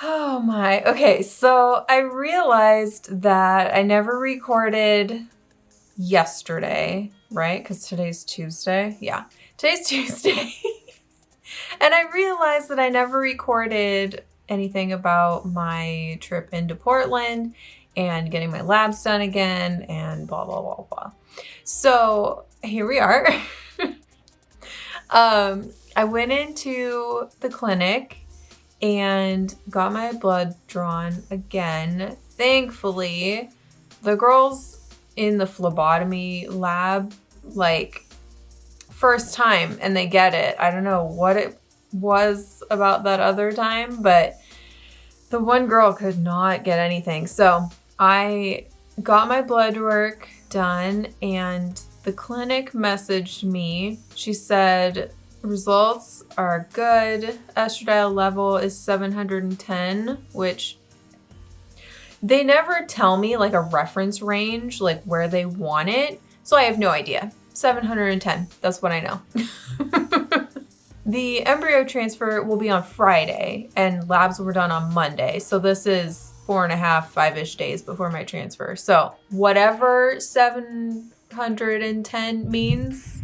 Oh my. Okay, so I realized that I never recorded yesterday, right? Because today's Tuesday. Yeah, today's Tuesday. And I realized that I never recorded anything about my trip into Portland and getting my labs done again and blah, blah, blah, blah. So here we are. I went into the clinic and got my blood drawn again. Thankfully, the girls in the phlebotomy lab, like, first time and they get it. I don't know what it was about that other time, but the one girl could not get anything. So I got my blood work done and the clinic messaged me. She said, results are good. Estradiol level is 710, which they never tell me like a reference range, like where they want it. So I have no idea. 710, that's what I know. The embryo transfer will be on Friday and labs were done on Monday. So this is 4.5, 5-ish days before my transfer. So whatever 710 means,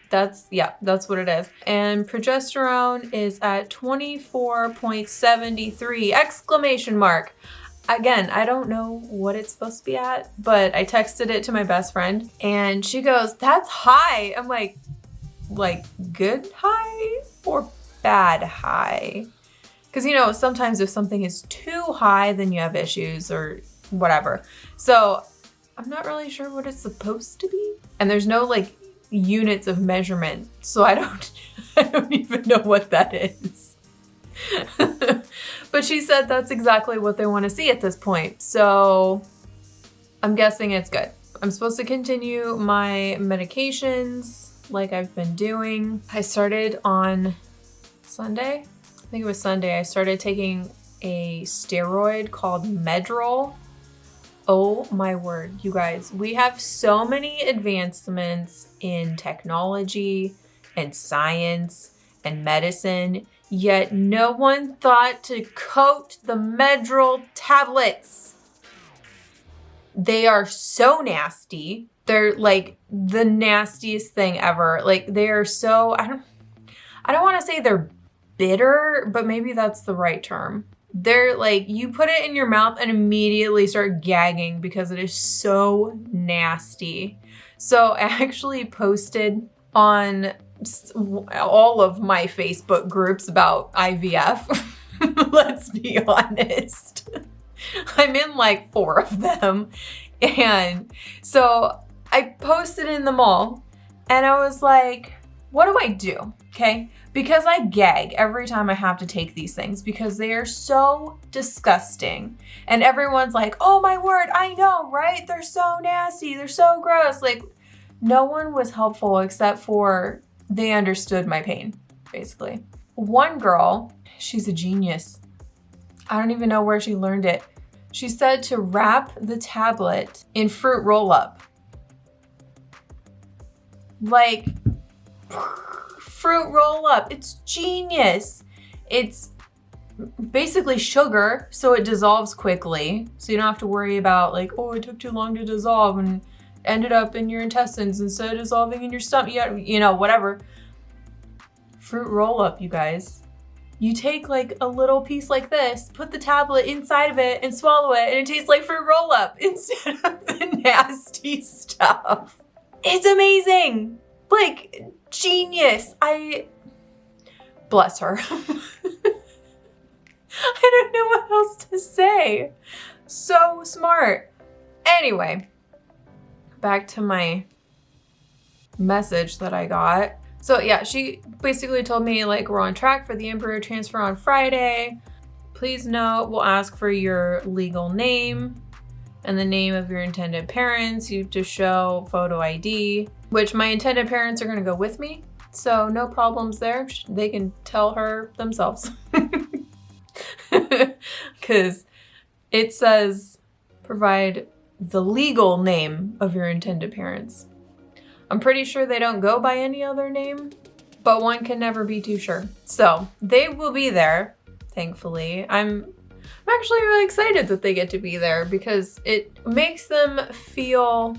that's what it is. And progesterone is at 24.73, exclamation mark. Again, I don't know what it's supposed to be at, but I texted it to my best friend and she goes, that's high. I'm like good high or bad high? Because, you know, sometimes if something is too high, then you have issues or whatever. So I'm not really sure what it's supposed to be. And there's no like units of measurement. So I don't even know what that is. But she said that's exactly what they want to see at this point. So I'm guessing it's good. I'm supposed to continue my medications like I've been doing. I started on Sunday. I think it was Sunday. I started taking a steroid called Medrol. Oh my word, you guys. We have so many advancements in technology and science and medicine, yet no one thought to coat the Medrol tablets. They are so nasty. They're like the nastiest thing ever. Like they are so, I don't want to say they're bitter, but maybe that's the right term. They're like, you put it in your mouth and immediately start gagging because it is so nasty. So I actually posted on all of my Facebook groups about IVF. Let's be honest. I'm in like 4 of them. And so I posted in them all and I was like, what do I do? Okay. Because I gag every time I have to take these things because they are so disgusting. And everyone's like, oh my word, I know, right? They're so nasty. They're so gross. Like no one was helpful except for they understood my pain, basically. One girl, she's a genius. I don't even know where she learned it. She said to wrap the tablet in fruit roll-up. Like, fruit roll-up. It's genius. It's basically sugar, so it dissolves quickly. So you don't have to worry about like, oh, it took too long to dissolve and ended up in your intestines instead of dissolving in your stomach. You know, whatever. Fruit roll-up, you guys. You take like a little piece like this, put the tablet inside of it and swallow it, and it tastes like fruit roll-up instead of the nasty stuff. It's amazing. Like, genius. Bless her. I don't know what else to say. So smart. Anyway, back to my message that I got. So yeah, she basically told me like we're on track for the embryo transfer on Friday. Please note, we'll ask for your legal name and the name of your intended parents. You have to show photo ID, which my intended parents are gonna go with me. So no problems there. They can tell her themselves. Because it says provide the legal name of your intended parents. I'm pretty sure they don't go by any other name, but one can never be too sure. So they will be there. thankfully. I'm actually really excited that they get to be there because it makes them feel,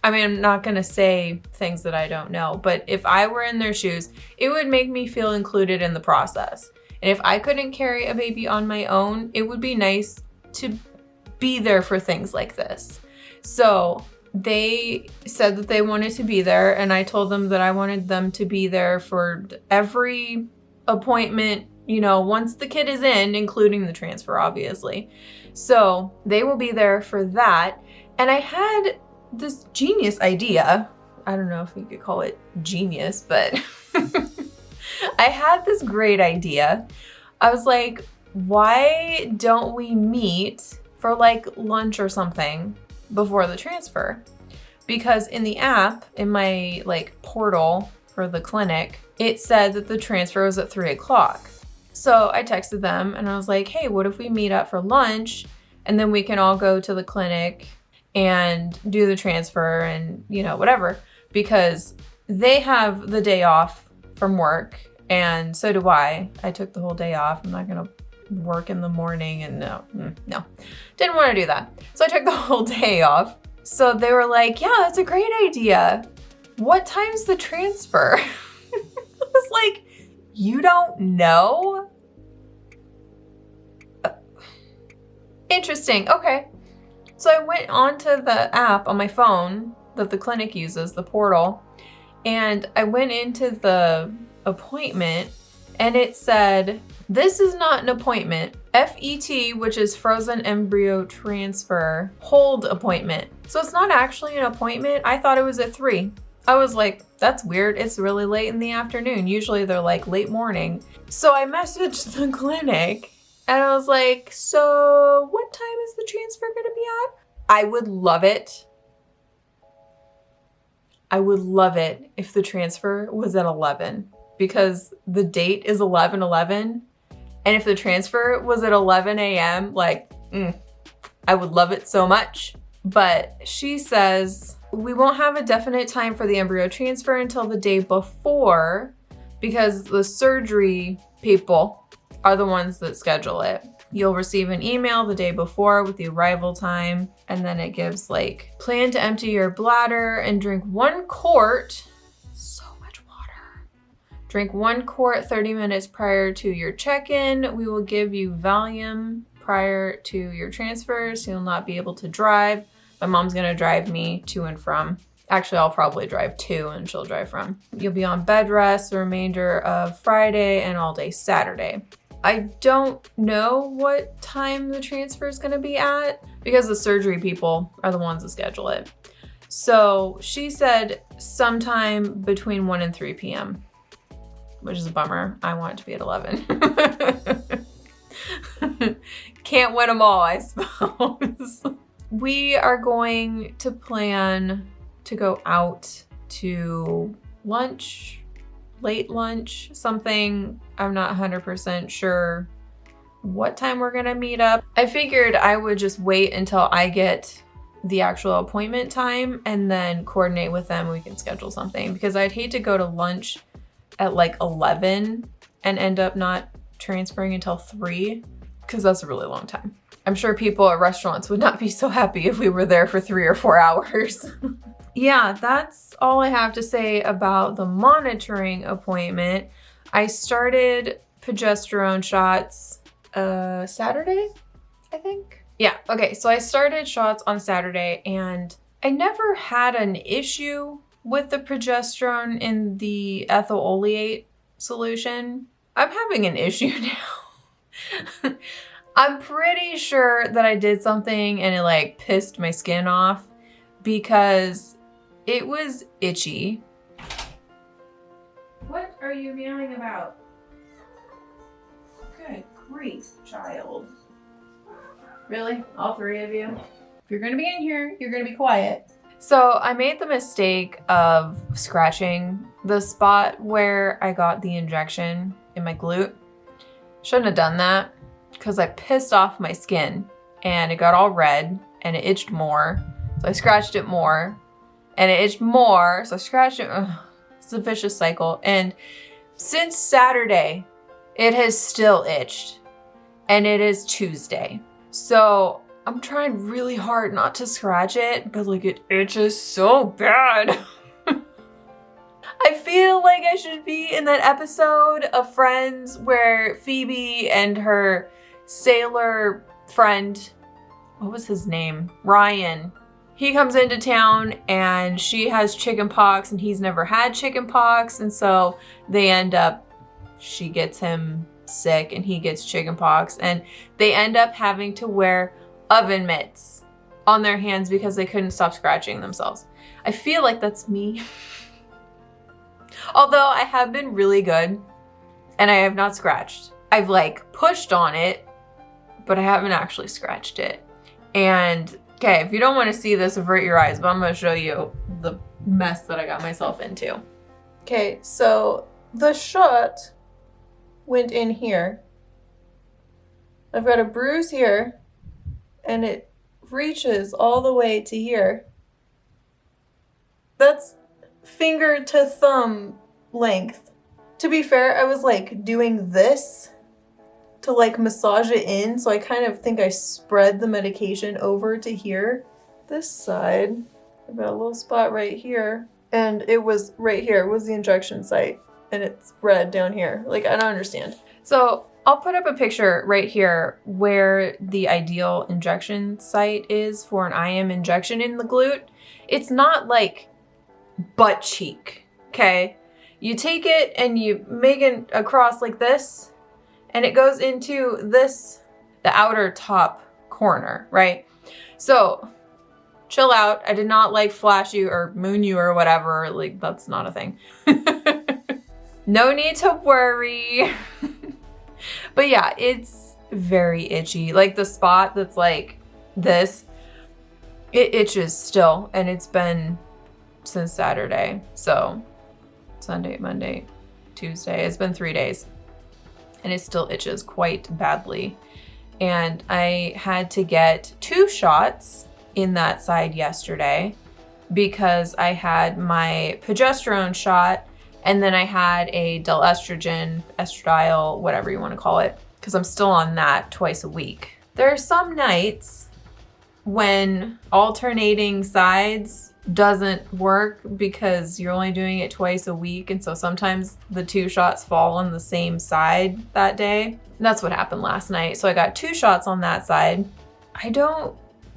I mean, I'm not gonna say things that I don't know, but if I were in their shoes, it would make me feel included in the process. And if I couldn't carry a baby on my own, it would be nice to be there for things like this. So they said that they wanted to be there, and I told them that I wanted them to be there for every appointment, you know, once the kid is in, including the transfer, obviously. So they will be there for that. And I had this genius idea. I don't know if you could call it genius, but I had this great idea. I was like, why don't we meet for like lunch or something before the transfer? Because in the app, in my like portal for the clinic, it said that the transfer was at 3 o'clock. So I texted them and I was like, hey, what if we meet up for lunch and then we can all go to the clinic and do the transfer and, you know, whatever, because they have the day off from work and so do I. I took the whole day off. I'm not gonna work in the morning and no, didn't want to do that. So I took the whole day off. So they were like, yeah, that's a great idea. What time's the transfer? I was like, you don't know? Interesting, okay. So I went onto the app on my phone that the clinic uses, the portal, and I went into the appointment and it said, this is not an appointment. FET, which is frozen embryo transfer, hold appointment. So it's not actually an appointment. I thought it was at 3. I was like, that's weird. It's really late in the afternoon. Usually they're like late morning. So I messaged the clinic and I was like, so what time is the transfer gonna be at? I would love it. I would love it if the transfer was at 11 because the date is 11/11. And if the transfer was at 11 a.m., like, I would love it so much. But she says, we won't have a definite time for the embryo transfer until the day before because the surgery people are the ones that schedule it. You'll receive an email the day before with the arrival time, and then it gives like, plan to empty your bladder and drink 1 quart, so much water. Drink 1 quart 30 minutes prior to your check-in. We will give you Valium prior to your transfer, so you'll not be able to drive. My mom's gonna drive me to and from. Actually, I'll probably drive to and she'll drive from. You'll be on bed rest the remainder of Friday and all day Saturday. I don't know what time the transfer is gonna be at because the surgery people are the ones that schedule it. So she said sometime between 1 and 3 p.m., which is a bummer. I want it to be at 11. Can't win them all, I suppose. We are going to plan to go out to lunch, late lunch, something. I'm not 100% sure what time we're gonna meet up. I figured I would just wait until I get the actual appointment time and then coordinate with them. We can schedule something because I'd hate to go to lunch at like 11 and end up not transferring until 3 because that's a really long time. I'm sure people at restaurants would not be so happy if we were there for 3 or 4 hours. Yeah, that's all I have to say about the monitoring appointment. I started progesterone shots Saturday, I think. Yeah, okay, so I started shots on Saturday and I never had an issue with the progesterone in the ethyl oleate solution. I'm having an issue now. I'm pretty sure that I did something and it like pissed my skin off because it was itchy. What are you yelling about? Good grief, child. Really? All 3 of you? If you're gonna be in here, you're gonna be quiet. So I made the mistake of scratching the spot where I got the injection in my glute. Shouldn't have done that because I pissed off my skin and it got all red and it itched more. So I scratched it more and it itched more. So I scratched it. Ugh, it's a vicious cycle. And since Saturday, it has still itched. and it is Tuesday. So I'm trying really hard not to scratch it, but like it itches so bad. I feel like I should be in that episode of Friends where Phoebe and her sailor friend, what was his name? Ryan. He comes into town and she has chicken pox and he's never had chicken pox. And so they end up, she gets him sick and he gets chicken pox. And they end up having to wear oven mitts on their hands because they couldn't stop scratching themselves. I feel like that's me. Although I have been really good and I have not scratched. I've like pushed on it, but I haven't actually scratched it. And okay, if you don't want to see this, avert your eyes, but I'm going to show you the mess that I got myself into. Okay, so the shot went in here. I've got a bruise here and it reaches all the way to here. That's finger to thumb length. To be fair, I was like doing this to like massage it in, so I kind of think I spread the medication over to here. This side, I've got a little spot right here, and it was right here was the injection site, and it's red down here. Like, I don't understand. So I'll put up a picture right here where the ideal injection site is for an IM injection in the glute. It's not like butt cheek, okay? You take it and you make it across like this, and it goes into this, the outer top corner, right? So chill out. I did not like flash you or moon you or whatever. Like, that's not a thing. No need to worry. But yeah, it's very itchy. Like the spot that's like this, it itches still, and it's been since Saturday. So Sunday, Monday, Tuesday, it's been 3 days and it still itches quite badly. And I had to get 2 shots in that side yesterday because I had my progesterone shot and then I had a estrogen, estradiol, whatever you want to call it, because I'm still on that twice a week. There are some nights when alternating sides doesn't work because you're only doing it twice a week, and so sometimes the 2 shots fall on the same side that day. And that's what happened last night. So I got 2 shots on that side. I don't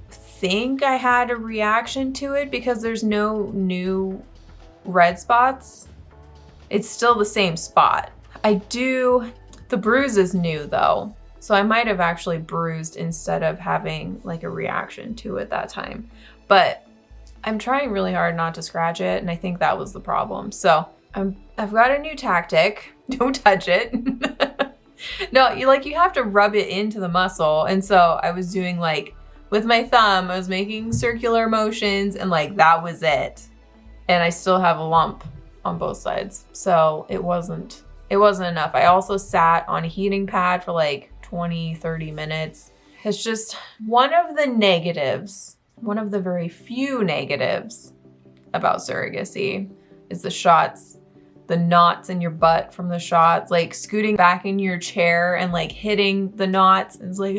think I had a reaction to it because there's no new red spots. It's still the same spot. The bruise is new though, so I might have actually bruised instead of having like a reaction to it that time. But I'm trying really hard not to scratch it, and I think that was the problem. So I've got a new tactic. Don't touch it. No, you have to rub it into the muscle. And so I was doing like, with my thumb, I was making circular motions, and like that was it. And I still have a lump on both sides. So it wasn't enough. I also sat on a heating pad for like 20, 30 minutes. It's just one of the negatives. One of the very few negatives about surrogacy is the shots, the knots in your butt from the shots, like scooting back in your chair and like hitting the knots. And it's like,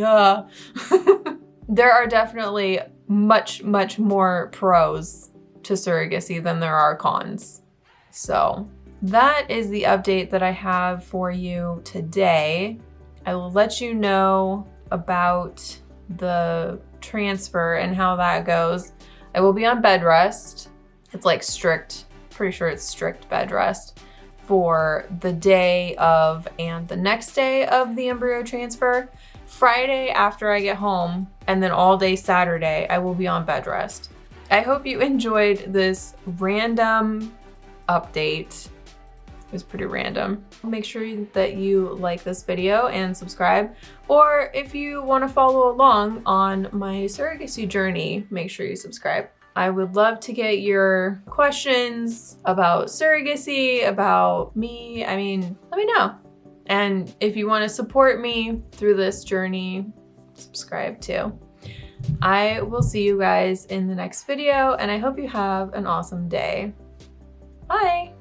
There are definitely much, much more pros to surrogacy than there are cons. So that is the update that I have for you today. I will let you know about the transfer and how that goes. I will be on bed rest. It's like strict, pretty sure it's strict bed rest for the day of and the next day of the embryo transfer. Friday after I get home, and then all day Saturday, I will be on bed rest. I hope you enjoyed this random update. It was pretty random. Make sure that you like this video and subscribe. Or if you want to follow along on my surrogacy journey, make sure you subscribe. I would love to get your questions about surrogacy, about me. I mean, let me know. And if you want to support me through this journey, subscribe too. I will see you guys in the next video, and I hope you have an awesome day. Bye.